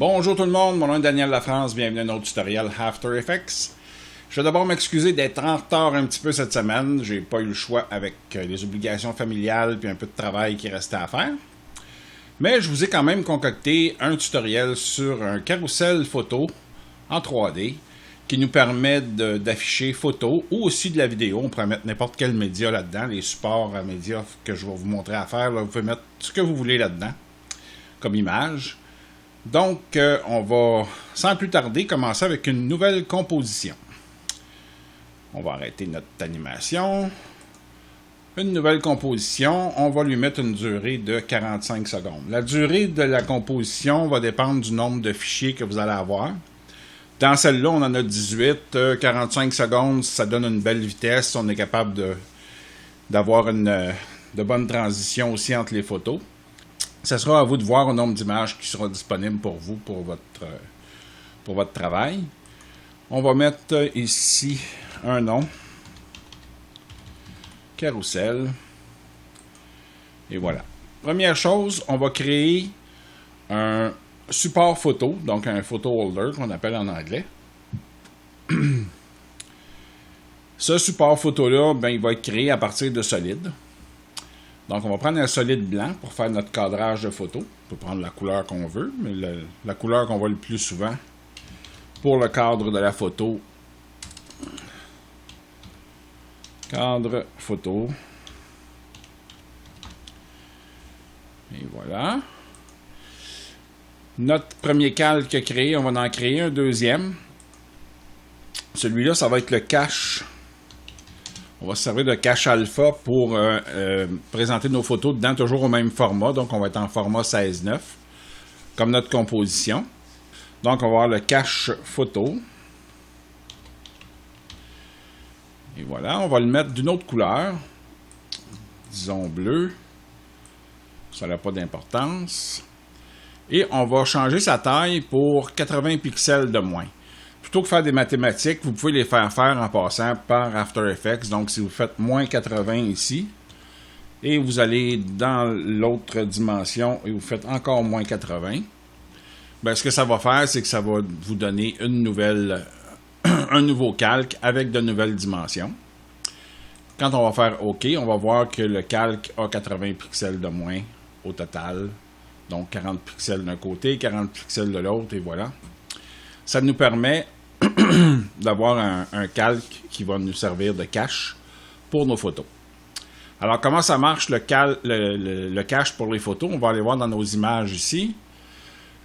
Bonjour tout le monde, mon nom est Daniel Lafrance, bienvenue à un autre tutoriel After Effects. Je vais d'abord m'excuser d'être en retard un petit peu cette semaine, j'ai pas eu le choix avec les obligations familiales puis un peu de travail qui restait à faire. Mais je vous ai quand même concocté un tutoriel sur un carrousel photo en 3D qui nous permet d'afficher photos ou aussi de la vidéo. On pourrait mettre n'importe quel média là-dedans, les supports à médias que je vais vous montrer à faire. Là, vous pouvez mettre ce que vous voulez là-dedans comme image. Donc, on va, sans plus tarder, commencer avec une nouvelle composition. On va arrêter notre animation. Une nouvelle composition, on va lui mettre une durée de 45 secondes. La durée de la composition va dépendre du nombre de fichiers que vous allez avoir. Dans celle-là, on en a 18. 45 secondes, ça donne une belle vitesse. On est capable d'avoir de bonnes transitions aussi entre les photos. Ce sera à vous de voir le nombre d'images qui sera disponible pour vous, pour votre travail. On va mettre ici un nom. Carrousel. Et voilà. Première chose, on va créer un support photo, donc un photo holder qu'on appelle en anglais. Ce support photo-là, ben, il va être créé à partir de solides. Donc, on va prendre un solide blanc pour faire notre cadrage de photo. On peut prendre la couleur qu'on veut, mais la couleur qu'on voit le plus souvent pour le cadre de la photo. Cadre photo. Et voilà. Notre premier calque créé, on va en créer un deuxième. Celui-là, ça va être le cache. On va se servir de cache alpha pour présenter nos photos dedans, toujours au même format. Donc, on va être en format 16:9, comme notre composition. Donc, on va avoir le cache photo. Et voilà, on va le mettre d'une autre couleur. Disons bleu. Ça n'a pas d'importance. Et on va changer sa taille pour 80 pixels de moins. Plutôt que faire des mathématiques, vous pouvez les faire en passant par After Effects. Donc, si vous faites moins 80 ici, et vous allez dans l'autre dimension et vous faites encore moins 80, ben, ce que ça va faire, c'est que ça va vous donner un nouveau calque avec de nouvelles dimensions. Quand on va faire OK, on va voir que le calque a 80 pixels de moins au total. Donc, 40 pixels d'un côté, 40 pixels de l'autre, et voilà. Ça nous permet d'avoir un calque qui va nous servir de cache pour nos photos. Alors, comment ça marche le cache pour les photos? On va aller voir dans nos images ici.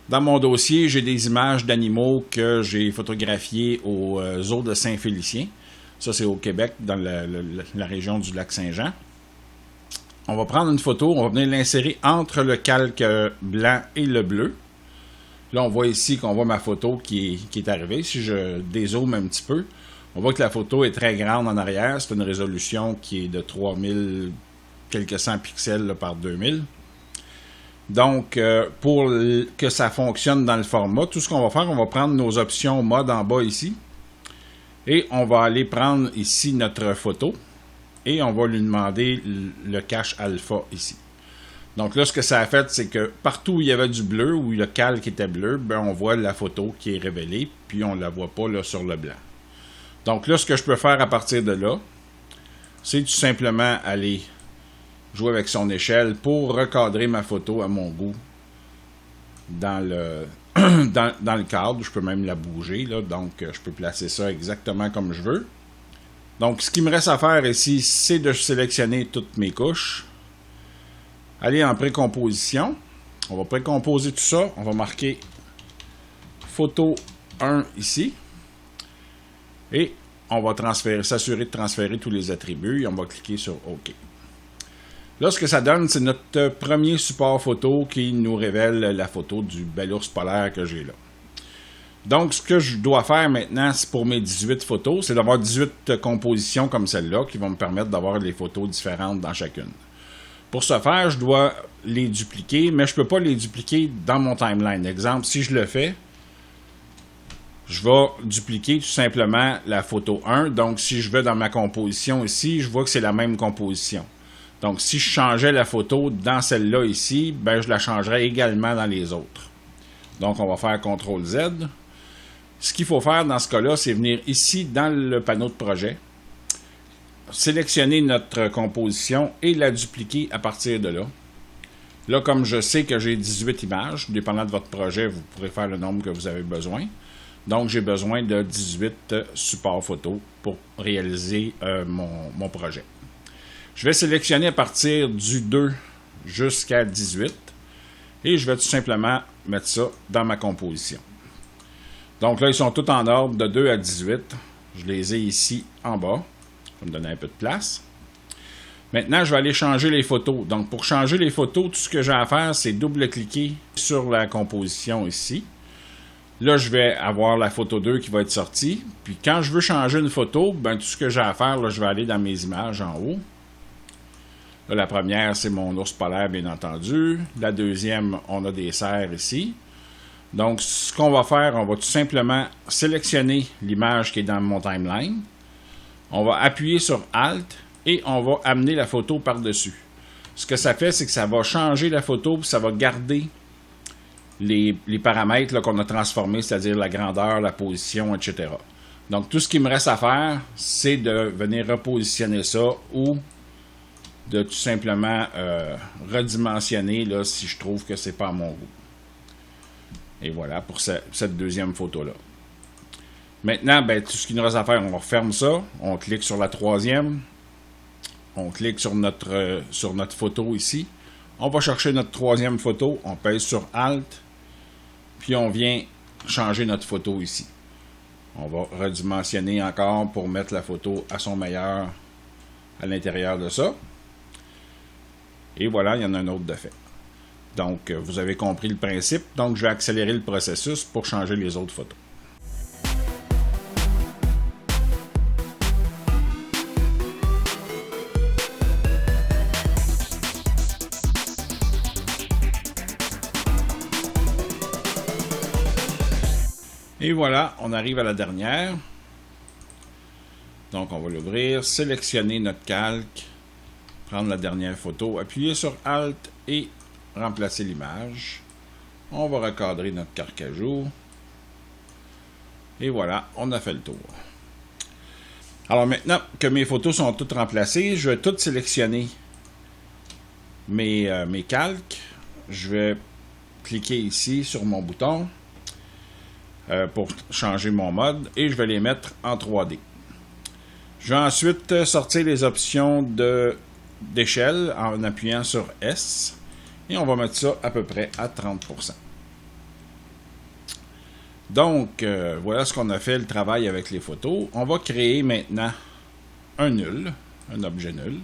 Dans mon dossier, j'ai des images d'animaux que j'ai photographiées aux eaux de Saint-Félicien. Ça, c'est au Québec, dans la région du lac Saint-Jean. On va prendre une photo, on va venir l'insérer entre le calque blanc et le bleu. Là, on voit ici qu'on voit ma photo qui est arrivée. Si je dézoome un petit peu, on voit que la photo est très grande en arrière. C'est une résolution qui est de 3000 quelques cent pixels là, par 2000. Donc, pour que ça fonctionne dans le format, tout ce qu'on va faire, on va prendre nos options mode en bas ici. Et on va aller prendre ici notre photo. Et on va lui demander le cache alpha ici. Donc là, ce que ça a fait, c'est que partout où il y avait du bleu, où le calque était bleu, ben on voit la photo qui est révélée, puis on ne la voit pas là, sur le blanc. Donc là, ce que je peux faire à partir de là, c'est tout simplement aller jouer avec son échelle pour recadrer ma photo à mon goût dans le cadre. Je peux même la bouger, là, donc je peux placer ça exactement comme je veux. Donc, ce qu'il me reste à faire ici, c'est de sélectionner toutes mes couches. Aller en précomposition. On va précomposer tout ça. On va marquer photo 1 ici. Et on va s'assurer de transférer tous les attributs. Et on va cliquer sur OK. Là, ce que ça donne, c'est notre premier support photo qui nous révèle la photo du bel ours polaire que j'ai là. Donc, ce que je dois faire maintenant, c'est pour mes 18 photos, c'est d'avoir 18 compositions comme celle-là qui vont me permettre d'avoir les photos différentes dans chacune. Pour ce faire, je dois les dupliquer, mais je ne peux pas les dupliquer dans mon timeline. Exemple, si je le fais, je vais dupliquer tout simplement la photo 1. Donc, si je vais dans ma composition ici, je vois que c'est la même composition. Donc, si je changeais la photo dans celle-là ici, ben, je la changerais également dans les autres. Donc, on va faire CTRL-Z. Ce qu'il faut faire dans ce cas-là, c'est venir ici dans le panneau de projet, sélectionner notre composition et la dupliquer à partir de là. Là, comme je sais que j'ai 18 images, dépendant de votre projet, vous pourrez faire le nombre que vous avez besoin. Donc, j'ai besoin de 18 supports photos pour réaliser mon projet. Je vais sélectionner à partir du 2 jusqu'à 18 et je vais tout simplement mettre ça dans ma composition. Donc là, ils sont tous en ordre de 2 à 18. Je les ai ici en bas. Ça va me donner un peu de place. Maintenant, je vais aller changer les photos. Donc, pour changer les photos, tout ce que j'ai à faire, c'est double-cliquer sur la composition ici. Là, je vais avoir la photo 2 qui va être sortie. Puis, quand je veux changer une photo, ben, tout ce que j'ai à faire, là, je vais aller dans mes images en haut. Là, la première, c'est mon ours polaire, bien entendu. La deuxième, on a des cerfs ici. Donc, ce qu'on va faire, on va tout simplement sélectionner l'image qui est dans mon timeline. On va appuyer sur Alt et on va amener la photo par-dessus. Ce que ça fait, c'est que ça va changer la photo, puis ça va garder les paramètres qu'on a transformés, c'est-à-dire la grandeur, la position, etc. Donc, tout ce qui me reste à faire, c'est de venir repositionner ça ou de tout simplement redimensionner là, si je trouve que c'est pas à mon goût. Et voilà pour cette deuxième photo-là. Maintenant, ben, tout ce qu'il nous reste à faire, on referme ça. On clique sur la troisième. On clique sur notre photo ici. On va chercher notre troisième photo. On pèse sur Alt. Puis on vient changer notre photo ici. On va redimensionner encore pour mettre la photo à son meilleur à l'intérieur de ça. Et voilà, il y en a un autre de fait. Donc, vous avez compris le principe. Donc, je vais accélérer le processus pour changer les autres photos. Et voilà, on arrive à la dernière. Donc, on va l'ouvrir, sélectionner notre calque, prendre la dernière photo, appuyer sur Alt et remplacer l'image. On va recadrer notre carcajou. Et voilà, on a fait le tour. Alors maintenant que mes photos sont toutes remplacées, je vais toutes sélectionner mes calques. Je vais cliquer ici sur mon bouton pour changer mon mode et je vais les mettre en 3D. Je vais ensuite sortir les options d'échelle en appuyant sur S et on va mettre ça à peu près à 30%. Donc, voilà ce qu'on a fait le travail avec les photos. On va créer maintenant un nul, un objet nul,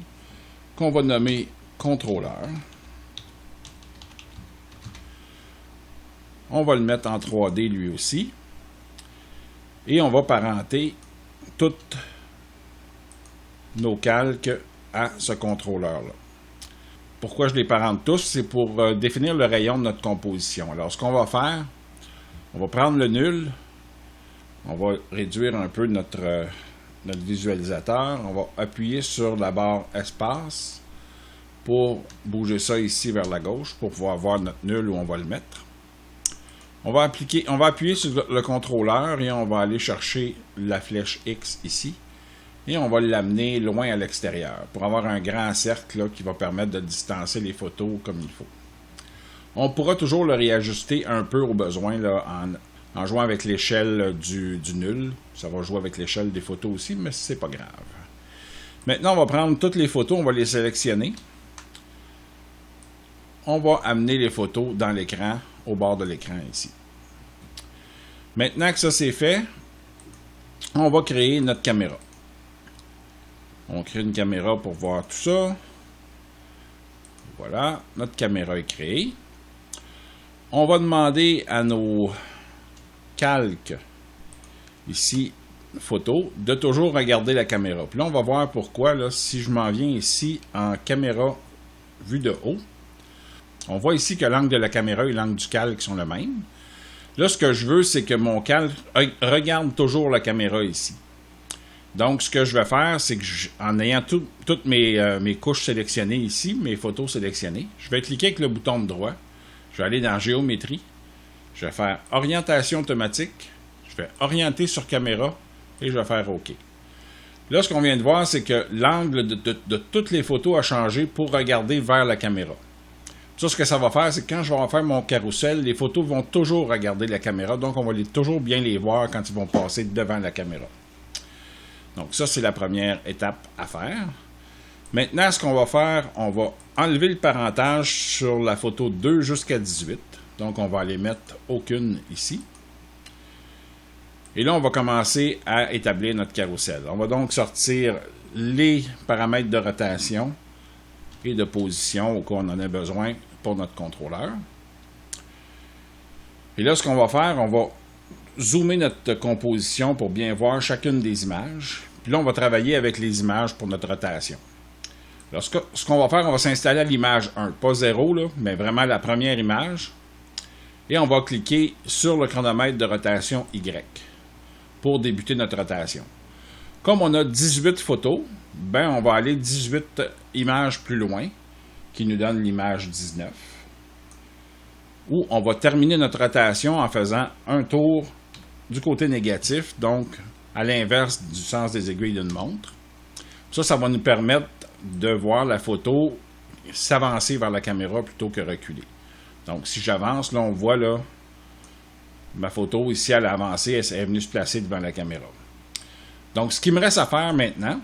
qu'on va nommer contrôleur. On va le mettre en 3D lui aussi. Et on va parenter toutes nos calques à ce contrôleur-là. Pourquoi je les parente tous? C'est pour définir le rayon de notre composition. Alors, ce qu'on va faire, on va prendre le nul, on va réduire un peu notre visualisateur, on va appuyer sur la barre espace pour bouger ça ici vers la gauche pour pouvoir voir notre nul où on va le mettre. On va appuyer sur le contrôleur et on va aller chercher la flèche X ici et on va l'amener loin à l'extérieur pour avoir un grand cercle là, qui va permettre de distancer les photos comme il faut. On pourra toujours le réajuster un peu au besoin là, en jouant avec l'échelle du nul. Ça va jouer avec l'échelle des photos aussi, mais c'est pas grave. Maintenant, on va prendre toutes les photos, on va les sélectionner. On va amener les photos dans l'écran, au bord de l'écran ici. Maintenant que ça c'est fait, on va créer notre caméra. On crée une caméra pour voir tout ça. Voilà, notre caméra est créée. On va demander à nos calques, ici, photos, de toujours regarder la caméra. Puis là, on va voir pourquoi, là, si je m'en viens ici en caméra vue de haut, on voit ici que l'angle de la caméra et l'angle du calque sont le même. Là, ce que je veux, c'est que mon calque regarde toujours la caméra ici. Donc, ce que je vais faire, c'est que en ayant toutes mes couches sélectionnées ici, mes photos sélectionnées, je vais cliquer avec le bouton de droit. Je vais aller dans Géométrie. Je Je vais faire orientation automatique. Je vais orienter sur caméra et je vais faire OK. Là, ce qu'on vient de voir, c'est que l'angle de toutes les photos a changé pour regarder vers la caméra. Ça, ce que ça va faire, c'est que quand je vais faire mon carrousel, les photos vont toujours regarder la caméra. Donc, on va toujours bien les voir quand ils vont passer devant la caméra. Donc, ça, c'est la première étape à faire. Maintenant, ce qu'on va faire, on va enlever le parentage sur la photo 2 jusqu'à 18. Donc, on va aller mettre aucune ici. Et là, on va commencer à établir notre carrousel. On va donc sortir les paramètres de rotation et de position au cas où on en a besoin pour notre contrôleur. Et là, ce qu'on va faire, on va zoomer notre composition pour bien voir chacune des images. Puis là, on va travailler avec les images pour notre rotation. Alors, ce qu'on va faire, on va s'installer à l'image 1, pas 0, là, mais vraiment la première image. Et on va cliquer sur le chronomètre de rotation Y pour débuter notre rotation. Comme on a 18 photos, ben on va aller 18 images plus loin, qui nous donne l'image 19. Où on va terminer notre rotation en faisant un tour du côté négatif, donc à l'inverse du sens des aiguilles d'une montre. Ça va nous permettre de voir la photo s'avancer vers la caméra plutôt que reculer. Donc si j'avance, là on voit là, ma photo ici elle a avancé, elle est venue se placer devant la caméra. Donc ce qui me reste à faire maintenant,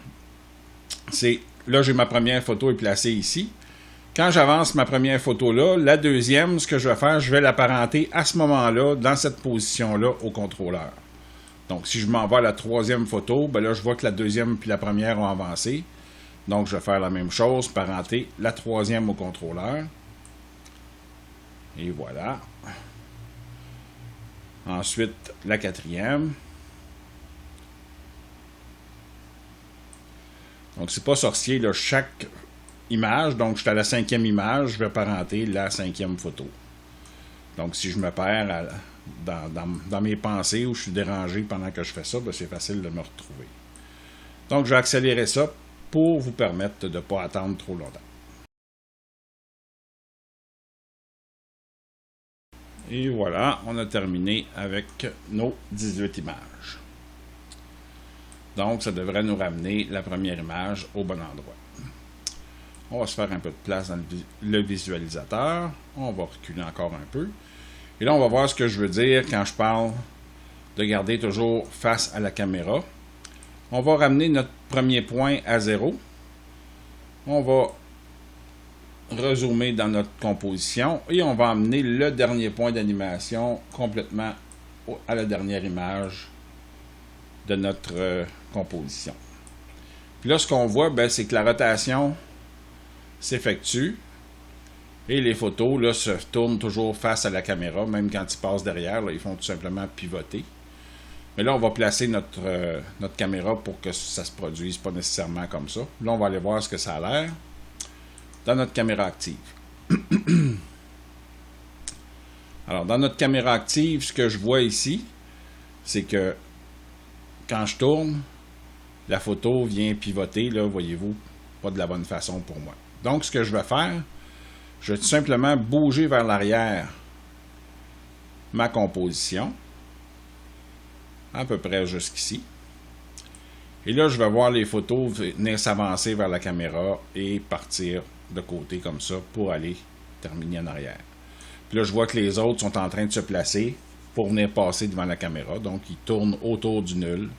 c'est, là j'ai ma première photo est placée ici. Quand j'avance ma première photo là, la deuxième, ce que je vais faire, je vais l'apparenter à ce moment-là, dans cette position-là, au contrôleur. Donc, si je m'en vais à la troisième photo, ben là, je vois que la deuxième puis la première ont avancé. Donc, je vais faire la même chose, parenter la troisième au contrôleur. Et voilà. Ensuite, la quatrième. Donc, c'est pas sorcier, là, chaque image, donc je suis à la cinquième image, je vais parenter la cinquième photo. Donc si je me perds dans mes pensées ou je suis dérangé pendant que je fais ça, ben, c'est facile de me retrouver. Donc je vais accélérer ça pour vous permettre de ne pas attendre trop longtemps. Et voilà, on a terminé avec nos 18 images. Donc ça devrait nous ramener la première image au bon endroit. On va se faire un peu de place dans le visualisateur. On va reculer encore un peu. Et là, on va voir ce que je veux dire quand je parle de garder toujours face à la caméra. On va ramener notre premier point à 0. On va rezoomer dans notre composition et on va amener le dernier point d'animation complètement à la dernière image de notre composition. Puis là, ce qu'on voit, ben, c'est que la rotation s'effectue et les photos là, se tournent toujours face à la caméra, même quand ils passent derrière, là, ils font tout simplement pivoter. Mais là, on va placer notre caméra pour que ça se produise pas nécessairement comme ça. Là, on va aller voir ce que ça a l'air dans notre caméra active. Alors, dans notre caméra active, ce que je vois ici, c'est que quand je tourne, la photo vient pivoter, là, voyez-vous, pas de la bonne façon pour moi. Donc, ce que je vais faire, je vais tout simplement bouger vers l'arrière ma composition, à peu près jusqu'ici. Et là, je vais voir les photos venir s'avancer vers la caméra et partir de côté comme ça pour aller terminer en arrière. Puis là, je vois que les autres sont en train de se placer pour venir passer devant la caméra. Donc, ils tournent autour du nul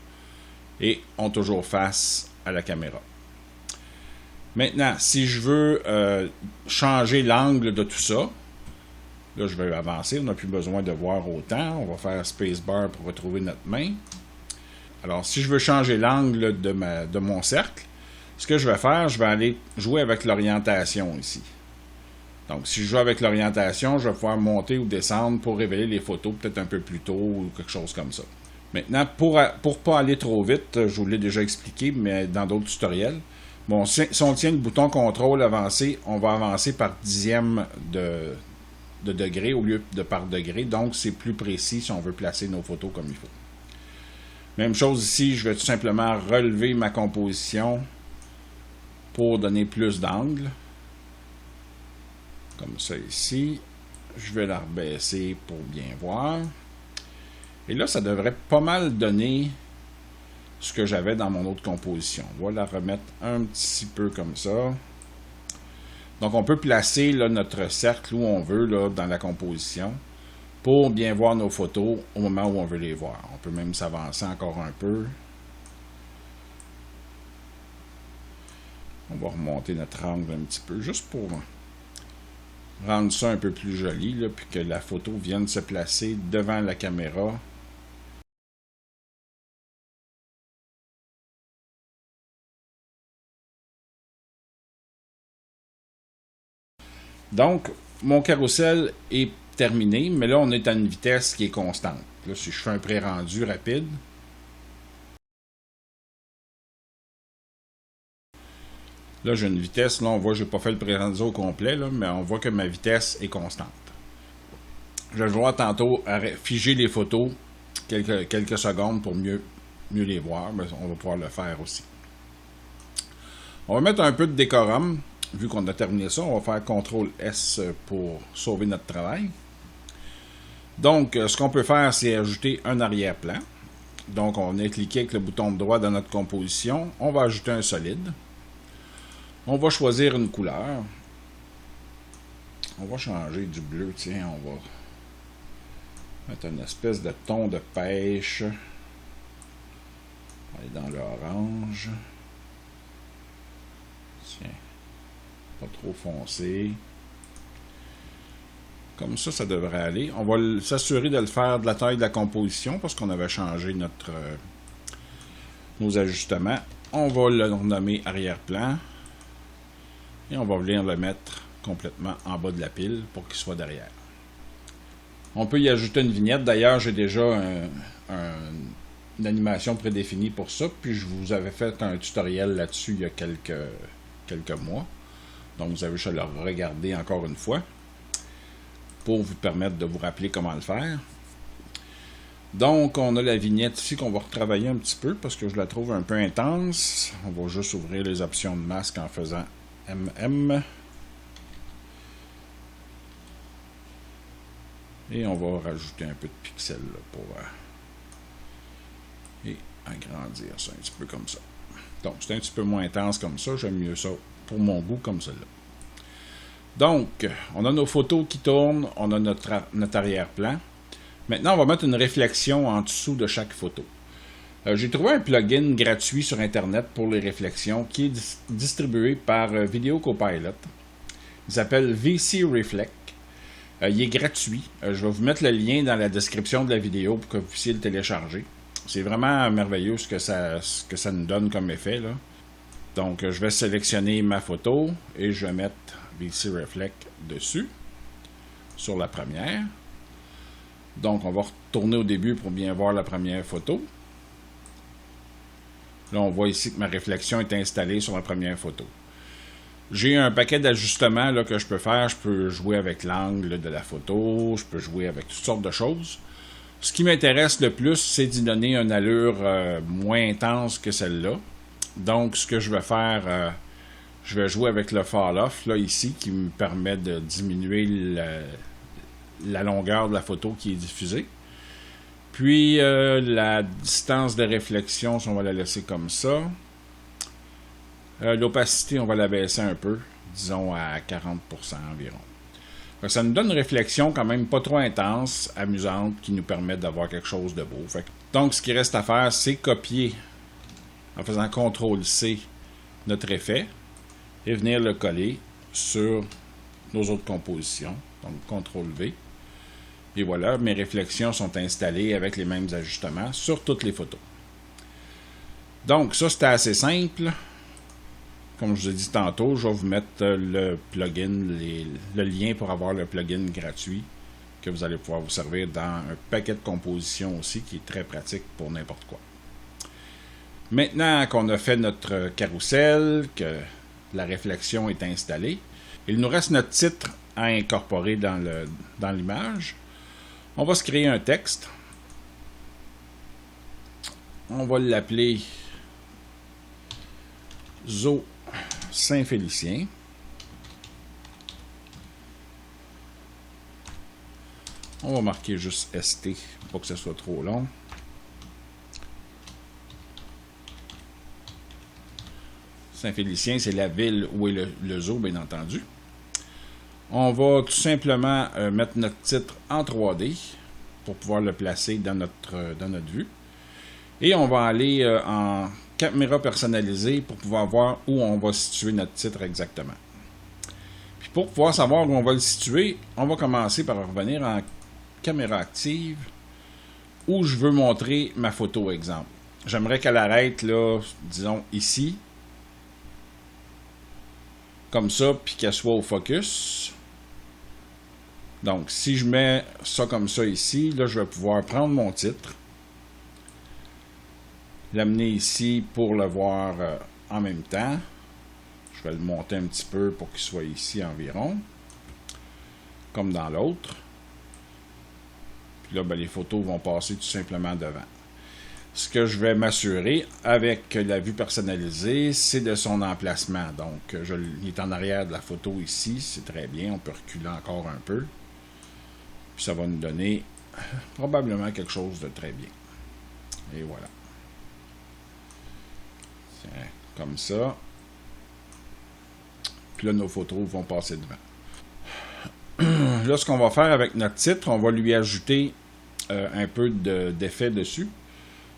et ont toujours face à la caméra. Maintenant, si je veux changer l'angle de tout ça, là, je vais avancer. On n'a plus besoin de voir autant. On va faire spacebar pour retrouver notre main. Alors, si je veux changer l'angle de mon cercle, ce que je vais faire, je vais aller jouer avec l'orientation ici. Donc, si je joue avec l'orientation, je vais pouvoir monter ou descendre pour révéler les photos peut-être un peu plus tôt ou quelque chose comme ça. Maintenant, pour ne pas aller trop vite, je vous l'ai déjà expliqué, mais dans d'autres tutoriels, bon, si on tient le bouton contrôle avancé, on va avancer par dixième de degré au lieu de par degré. Donc, c'est plus précis si on veut placer nos photos comme il faut. Même chose ici, je vais tout simplement relever ma composition pour donner plus d'angle. Comme ça ici. Je vais la rebaisser pour bien voir. Et là, ça devrait pas mal donner ce que j'avais dans mon autre composition. On va la remettre un petit peu comme ça. Donc, on peut placer là, notre cercle où on veut là, dans la composition pour bien voir nos photos au moment où on veut les voir. On peut même s'avancer encore un peu. On va remonter notre angle un petit peu, juste pour rendre ça un peu plus joli, là, puis que la photo vienne se placer devant la caméra. Donc, mon carrousel est terminé, mais là, on est à une vitesse qui est constante. Là, si je fais un pré-rendu rapide, là, j'ai une vitesse, là, on voit que je n'ai pas fait le pré-rendu au complet, là, mais on voit que ma vitesse est constante. Je vais voir tantôt figer les photos quelques secondes pour mieux les voir, mais on va pouvoir le faire aussi. On va mettre un peu de décorum. Vu qu'on a terminé ça, on va faire CTRL-S pour sauver notre travail. Donc, ce qu'on peut faire, c'est ajouter un arrière-plan. Donc, on a cliqué avec le bouton droit dans notre composition. On va ajouter un solide. On va choisir une couleur. On va changer du bleu, tiens, on va mettre une espèce de ton de pêche. On va aller dans l'orange. Tiens. Pas trop foncé. Comme ça, ça devrait aller. On va s'assurer de le faire de la taille de la composition parce qu'on avait changé nos ajustements. On va le nommer arrière-plan. Et on va venir le mettre complètement en bas de la pile pour qu'il soit derrière. On peut y ajouter une vignette. D'ailleurs, j'ai déjà une animation prédéfinie pour ça. Puis je vous avais fait un tutoriel là-dessus il y a quelques mois. Donc, vous avez juste à le regarder encore une fois pour vous permettre de vous rappeler comment le faire. Donc, on a la vignette ici qu'on va retravailler un petit peu parce que je la trouve un peu intense. On va juste ouvrir les options de masque en faisant MM. Et on va rajouter un peu de pixels là, pour et agrandir ça un petit peu comme ça. Donc, c'est un petit peu moins intense comme ça. J'aime mieux ça pour mon goût comme celle-là. Donc, on a nos photos qui tournent, on a notre arrière-plan. Maintenant, on va mettre une réflexion en dessous de chaque photo. J'ai trouvé un plugin gratuit sur Internet pour les réflexions qui est distribué par Video Copilot. Il s'appelle VC Reflect. Il est gratuit. Je vais vous mettre le lien dans la description de la vidéo pour que vous puissiez le télécharger. C'est vraiment merveilleux ce que ça nous donne comme effet, là. Donc, je vais sélectionner ma photo et je vais mettre VC Reflect dessus, sur la première. Donc, on va retourner au début pour bien voir la première photo. Là, on voit ici que ma réflexion est installée sur la première photo. J'ai un paquet d'ajustements là, que je peux faire. Je peux jouer avec l'angle de la photo, je peux jouer avec toutes sortes de choses. Ce qui m'intéresse le plus, c'est d'y donner une allure moins intense que celle-là. Donc, ce que je vais faire, je vais jouer avec le fall-off, là, ici, qui me permet de diminuer la longueur de la photo qui est diffusée. Puis, la distance de réflexion, on va la laisser comme ça. L'opacité, on va la baisser un peu, disons à 40% environ. Donc, ça nous donne une réflexion quand même pas trop intense, amusante, qui nous permet d'avoir quelque chose de beau. Donc, ce qui reste à faire, c'est copier, en faisant CTRL-C, notre effet, et venir le coller sur nos autres compositions. Donc, CTRL-V. Et voilà, mes réflexions sont installées avec les mêmes ajustements sur toutes les photos. Donc, ça, c'était assez simple. Comme je vous ai dit tantôt, je vais vous mettre le plugin, le lien pour avoir le plugin gratuit que vous allez pouvoir vous servir dans un paquet de compositions aussi qui est très pratique pour n'importe quoi. Maintenant qu'on a fait notre carrousel, que la réflexion est installée, il nous reste notre titre à incorporer dans l'image. On va se créer un texte. On va l'appeler Zoo Saint-Félicien. On va marquer juste ST, pour que ce soit trop long. Saint-Félicien, c'est la ville où est le zoo, bien entendu. On va tout simplement mettre notre titre en 3D pour pouvoir le placer dans notre vue. Et on va aller en caméra personnalisée pour pouvoir voir où on va situer notre titre exactement. Puis pour pouvoir savoir où on va le situer, on va commencer par revenir en caméra active où je veux montrer ma photo, exemple. J'aimerais qu'elle arrête, là, disons, ici. Comme ça, puis qu'elle soit au focus. Donc, si je mets ça comme ça ici, là, je vais pouvoir prendre mon titre, l'amener ici pour le voir en même temps. Je vais le monter un petit peu pour qu'il soit ici environ, comme dans l'autre. Puis là, ben, les photos vont passer tout simplement devant. Ce que je vais m'assurer avec la vue personnalisée, c'est de son emplacement. Donc, il est en arrière de la photo ici, c'est très bien. On peut reculer encore un peu. Puis ça va nous donner probablement quelque chose de très bien. Et voilà. Tiens, comme ça. Puis là, nos photos vont passer devant. Là, ce qu'on va faire avec notre titre, on va lui ajouter un peu d'effet dessus.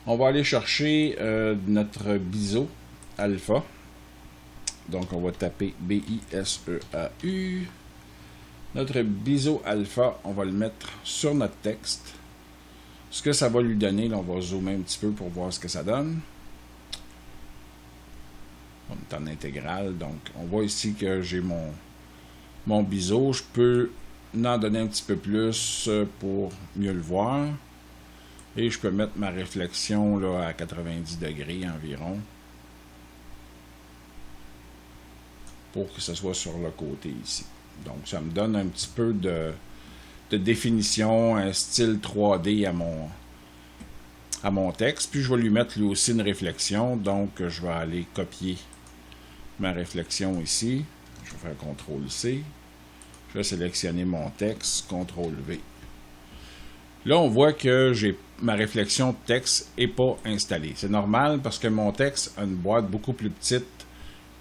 On va aller chercher notre biseau alpha. Donc, on va taper B-I-S-E-A-U. Notre biseau alpha, on va le mettre sur notre texte. Ce que ça va lui donner, là, on va zoomer un petit peu pour voir ce que ça donne. On est en intégrale, donc on voit ici que j'ai mon biseau. Je peux en donner un petit peu plus pour mieux le voir. Et je peux mettre ma réflexion là, à 90 degrés environ. Pour que ce soit sur le côté ici. Donc ça me donne un petit peu de définition, un style 3D à mon texte. Puis je vais lui mettre lui aussi une réflexion. Donc je vais aller copier ma réflexion ici. Je vais faire CTRL-C. Je vais sélectionner mon texte, CTRL-V. Là, on voit que ma réflexion de texte n'est pas installée. C'est normal parce que mon texte a une boîte beaucoup plus petite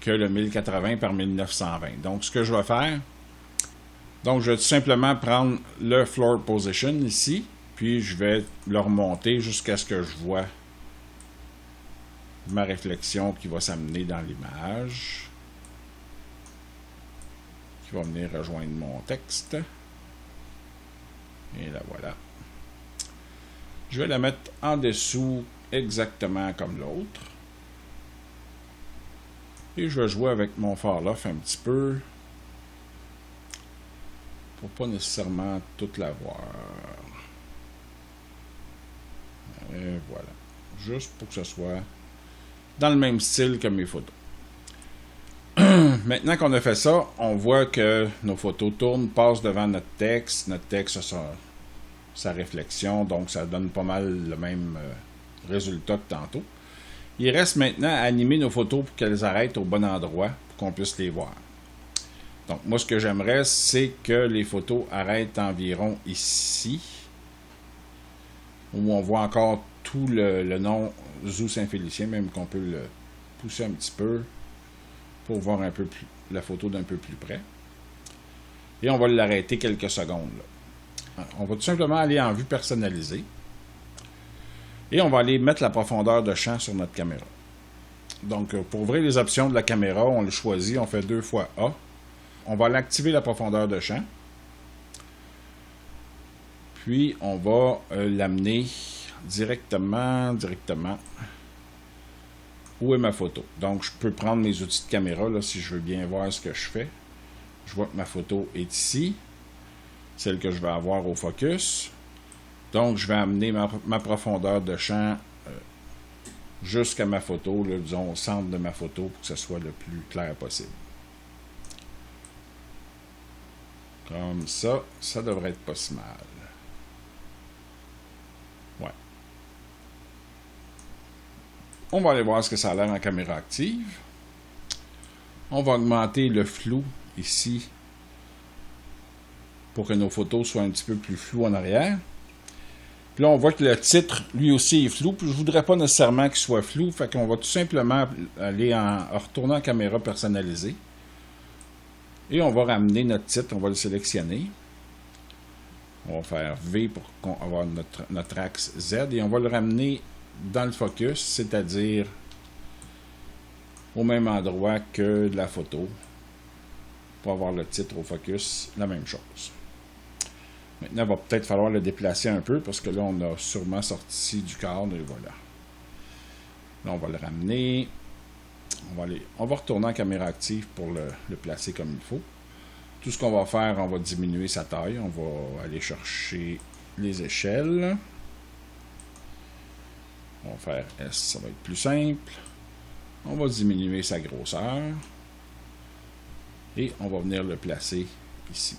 que le 1080 par 1920. Donc, ce que je vais faire, donc je vais tout simplement prendre le floor position ici, puis je vais le remonter jusqu'à ce que je vois ma réflexion qui va s'amener dans l'image, qui va venir rejoindre mon texte. Et la voilà. Je vais la mettre en dessous exactement comme l'autre. Et je vais jouer avec mon far off un petit peu pour pas nécessairement toute la voir. Et voilà. Juste pour que ce soit dans le même style que mes photos. Maintenant qu'on a fait ça, on voit que nos photos tournent, passent devant notre texte. Notre texte a sa réflexion, donc ça donne pas mal le même résultat que tantôt. Il reste maintenant à animer nos photos pour qu'elles arrêtent au bon endroit pour qu'on puisse les voir. Donc moi ce que j'aimerais, c'est que les photos arrêtent environ ici, où on voit encore tout le nom Zoo Saint-Félicien, même qu'on peut le pousser un petit peu pour voir un peu plus la photo d'un peu plus près. Et on va l'arrêter quelques secondes. Là. On va tout simplement aller en vue personnalisée. Et on va aller mettre la profondeur de champ sur notre caméra. Donc, pour ouvrir les options de la caméra, on le choisit, on fait 2 fois A. On va l'activer la profondeur de champ. Puis, on va l'amener directement. Où est ma photo? Donc, je peux prendre mes outils de caméra là, si je veux bien voir ce que je fais. Je vois que ma photo est ici. Celle que je vais avoir au focus. Donc, je vais amener ma profondeur de champ jusqu'à ma photo, là, disons au centre de ma photo, pour que ce soit le plus clair possible. Comme ça, ça devrait être pas si mal. Ouais. On va aller voir ce que ça a l'air en caméra active. On va augmenter le flou ici pour que nos photos soient un petit peu plus floues en arrière. Puis là, on voit que le titre, lui aussi, est flou. Puis je ne voudrais pas nécessairement qu'il soit flou. Fait qu'on va tout simplement aller en retournant en caméra personnalisée. Et on va ramener notre titre, on va le sélectionner. On va faire V pour avoir notre axe Z. Et on va le ramener dans le focus, c'est-à-dire au même endroit que de la photo. Pour avoir le titre au focus, la même chose. Maintenant, il va peut-être falloir le déplacer un peu parce que là, on a sûrement sorti du cadre et voilà. Là, on va le ramener. On va retourner en caméra active pour le placer comme il faut. Tout ce qu'on va faire, on va diminuer sa taille. On va aller chercher les échelles. On va faire S, ça va être plus simple. On va diminuer sa grosseur. Et on va venir le placer ici.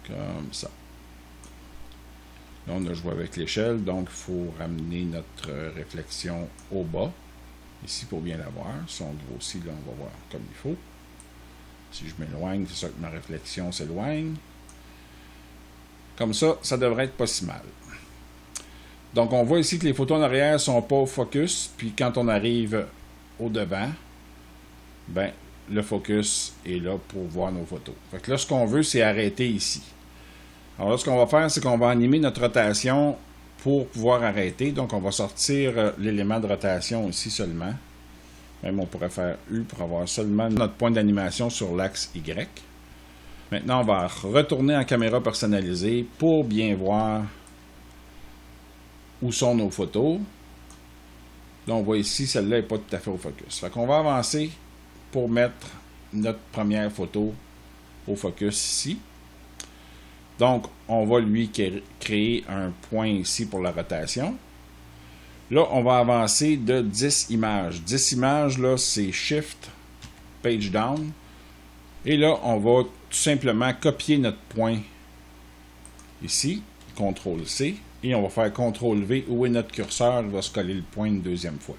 Comme ça. Là, on a joué avec l'échelle, donc il faut ramener notre réflexion au bas. Ici, pour bien la voir. Si on grossit, là, on va voir comme il faut. Si je m'éloigne, c'est ça que ma réflexion s'éloigne. Comme ça, ça devrait être pas si mal. Donc, on voit ici que les photos en arrière ne sont pas au focus. Puis, quand on arrive au devant, ben, le focus est là pour voir nos photos. Fait que là, ce qu'on veut, c'est arrêter ici. Alors là, ce qu'on va faire, c'est qu'on va animer notre rotation pour pouvoir arrêter. Donc, on va sortir l'élément de rotation ici seulement. Même, on pourrait faire U pour avoir seulement notre point d'animation sur l'axe Y. Maintenant, on va retourner en caméra personnalisée pour bien voir où sont nos photos. Là, on voit ici, celle-là n'est pas tout à fait au focus. Fait qu'on va avancer pour mettre notre première photo au focus ici. Donc, on va lui créer un point ici pour la rotation. Là, on va avancer de 10 images. 10 images, là, c'est Shift, Page Down. Et là, on va tout simplement copier notre point ici, CTRL-C, et on va faire CTRL-V, où est notre curseur, il va se coller le point une deuxième fois.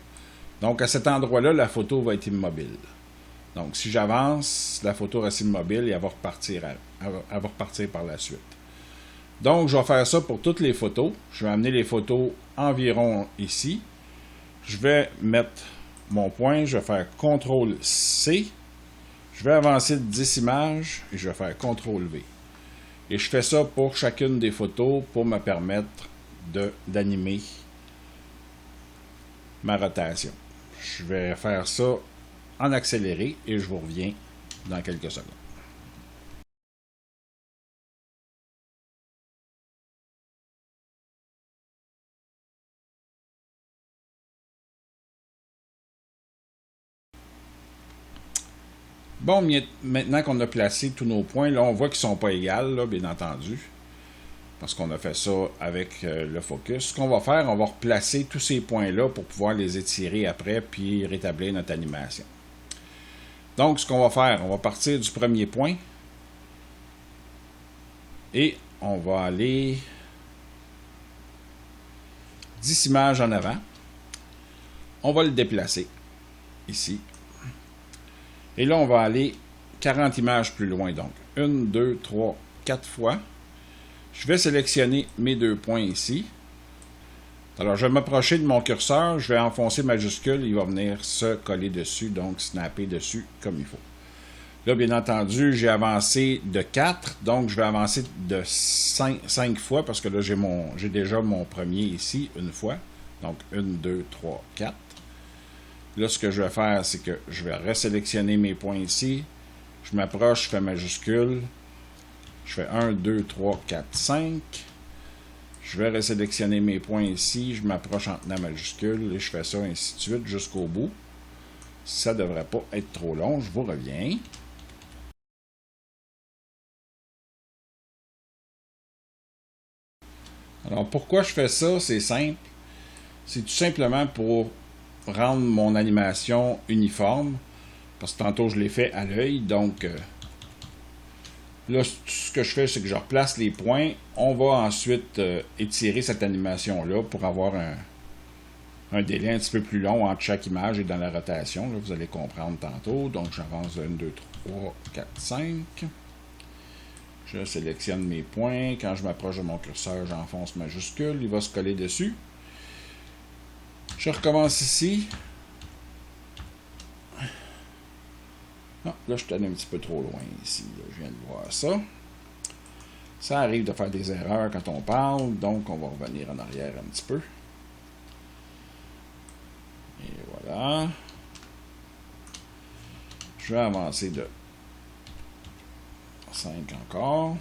Donc, à cet endroit-là, la photo va être immobile. Donc, si j'avance, la photo reste immobile et elle va repartir par la suite. Donc, je vais faire ça pour toutes les photos. Je vais amener les photos environ ici. Je vais mettre mon point, je vais faire CTRL-C. Je vais avancer de 10 images et je vais faire CTRL-V. Et je fais ça pour chacune des photos pour me permettre d'animer ma rotation. Je vais faire ça en accéléré et je vous reviens dans quelques secondes. Bon, maintenant qu'on a placé tous nos points, là, on voit qu'ils ne sont pas égaux, là, bien entendu. Parce qu'on a fait ça avec le focus. Ce qu'on va faire, on va replacer tous ces points-là pour pouvoir les étirer après, puis rétablir notre animation. Donc, ce qu'on va faire, on va partir du premier point. Et on va aller 10 images en avant. On va le déplacer, ici. Et là, on va aller 40 images plus loin. Donc, 1, 2, 3, 4 fois. Je vais sélectionner mes deux points ici. Alors, je vais m'approcher de mon curseur. Je vais enfoncer majuscule. Il va venir se coller dessus, donc snapper dessus comme il faut. Là, bien entendu, j'ai avancé de 4. Donc, je vais avancer de 5 fois parce que là, j'ai déjà mon premier ici, une fois. Donc, 1, 2, 3, 4. Là, ce que je vais faire, c'est que je vais resélectionner mes points ici. Je m'approche, je fais majuscule. Je fais 1, 2, 3, 4, 5. Je vais resélectionner mes points ici. Je m'approche en tenant majuscule et je fais ça ainsi de suite jusqu'au bout. Ça ne devrait pas être trop long. Je vous reviens. Alors, pourquoi je fais ça? C'est simple. C'est tout simplement pour rendre mon animation uniforme. Parce que tantôt, je l'ai fait à l'œil. Donc, là, ce que je fais, c'est que je replace les points. On va ensuite étirer cette animation-là pour avoir un délai un petit peu plus long entre chaque image et dans la rotation. Là, vous allez comprendre tantôt. Donc, j'avance de 1, 2, 3, 4, 5. Je sélectionne mes points. Quand je m'approche de mon curseur, j'enfonce majuscule. Il va se coller dessus. Je recommence ici. Ah, là, je suis allé un petit peu trop loin ici. Là, je viens de voir ça. Ça arrive de faire des erreurs quand on parle. Donc, on va revenir en arrière un petit peu. Et voilà. Je vais avancer de 5 encore.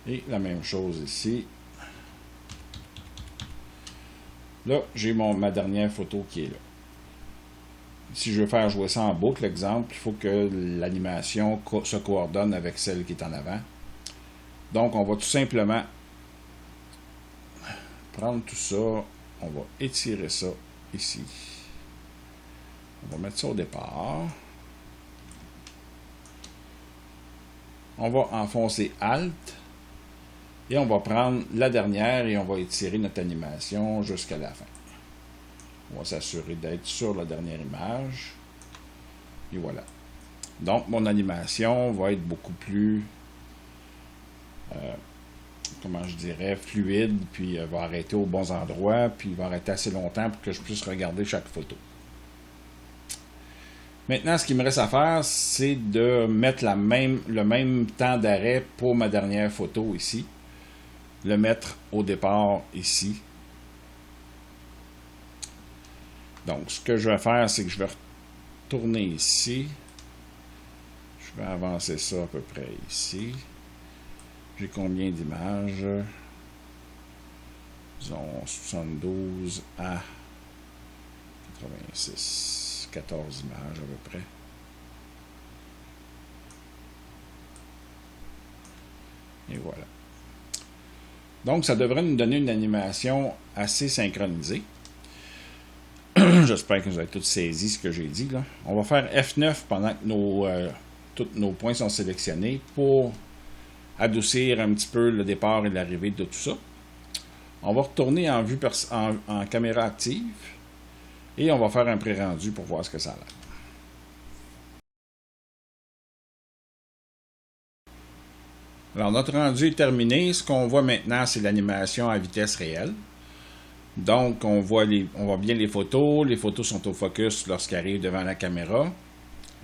Et la même chose ici. Là, j'ai ma dernière photo qui est là. Si je veux faire jouer ça en boucle, exemple, il faut que l'animation se coordonne avec celle qui est en avant. Donc, on va tout simplement prendre tout ça, on va étirer ça ici. On va mettre ça au départ. On va enfoncer Alt. Et on va prendre la dernière et on va étirer notre animation jusqu'à la fin. On va s'assurer d'être sur la dernière image. Et voilà. Donc, mon animation va être beaucoup plus, comment je dirais, fluide, puis va arrêter aux bons endroits, puis va arrêter assez longtemps pour que je puisse regarder chaque photo. Maintenant, ce qu'il me reste à faire, c'est de mettre le même temps d'arrêt pour ma dernière photo ici. Le mettre au départ ici. Donc, ce que je vais faire, c'est que je vais retourner ici. Je vais avancer ça à peu près ici. J'ai combien d'images? Disons 72 à 86. 14 images à peu près. Et voilà. Donc, ça devrait nous donner une animation assez synchronisée. J'espère que vous avez tous saisi ce que j'ai dit, là. On va faire F9 pendant que tous nos points sont sélectionnés pour adoucir un petit peu le départ et l'arrivée de tout ça. On va retourner en vue en caméra active et on va faire un pré-rendu pour voir ce que ça a l'air. Alors, notre rendu est terminé. Ce qu'on voit maintenant, c'est l'animation à vitesse réelle. Donc, on voit bien les photos. Les photos sont au focus lorsqu'elles arrivent devant la caméra.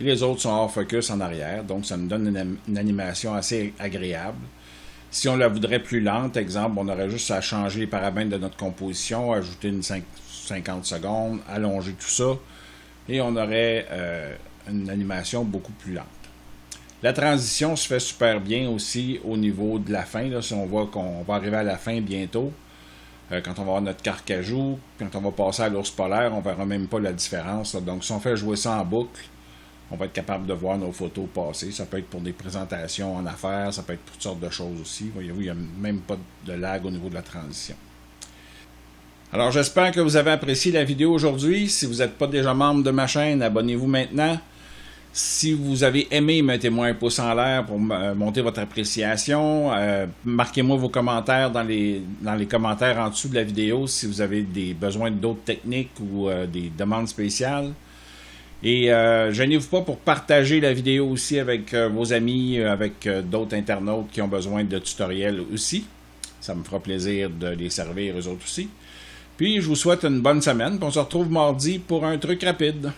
Et les autres sont hors focus en arrière. Donc, ça nous donne une animation assez agréable. Si on la voudrait plus lente, exemple, on aurait juste à changer les paramètres de notre composition, ajouter une 50 secondes, allonger tout ça. Et on aurait une animation beaucoup plus lente. La transition se fait super bien aussi au niveau de la fin. Là, si on voit qu'on va arriver à la fin bientôt, quand on va avoir notre carcajou, quand on va passer à l'ours polaire, on ne verra même pas la différence. Là. Donc, si on fait jouer ça en boucle, on va être capable de voir nos photos passer. Ça peut être pour des présentations en affaires, ça peut être pour toutes sortes de choses aussi. Voyez-vous, il n'y a même pas de lag au niveau de la transition. Alors, j'espère que vous avez apprécié la vidéo aujourd'hui. Si vous n'êtes pas déjà membre de ma chaîne, abonnez-vous maintenant. Si vous avez aimé, mettez-moi un pouce en l'air pour monter votre appréciation. Marquez-moi vos commentaires dans les commentaires en dessous de la vidéo si vous avez des besoins d'autres techniques ou des demandes spéciales. Et gênez-vous pas pour partager la vidéo aussi avec vos amis, avec d'autres internautes qui ont besoin de tutoriels aussi. Ça me fera plaisir de les servir eux autres aussi. Puis je vous souhaite une bonne semaine. On se retrouve mardi pour un truc rapide.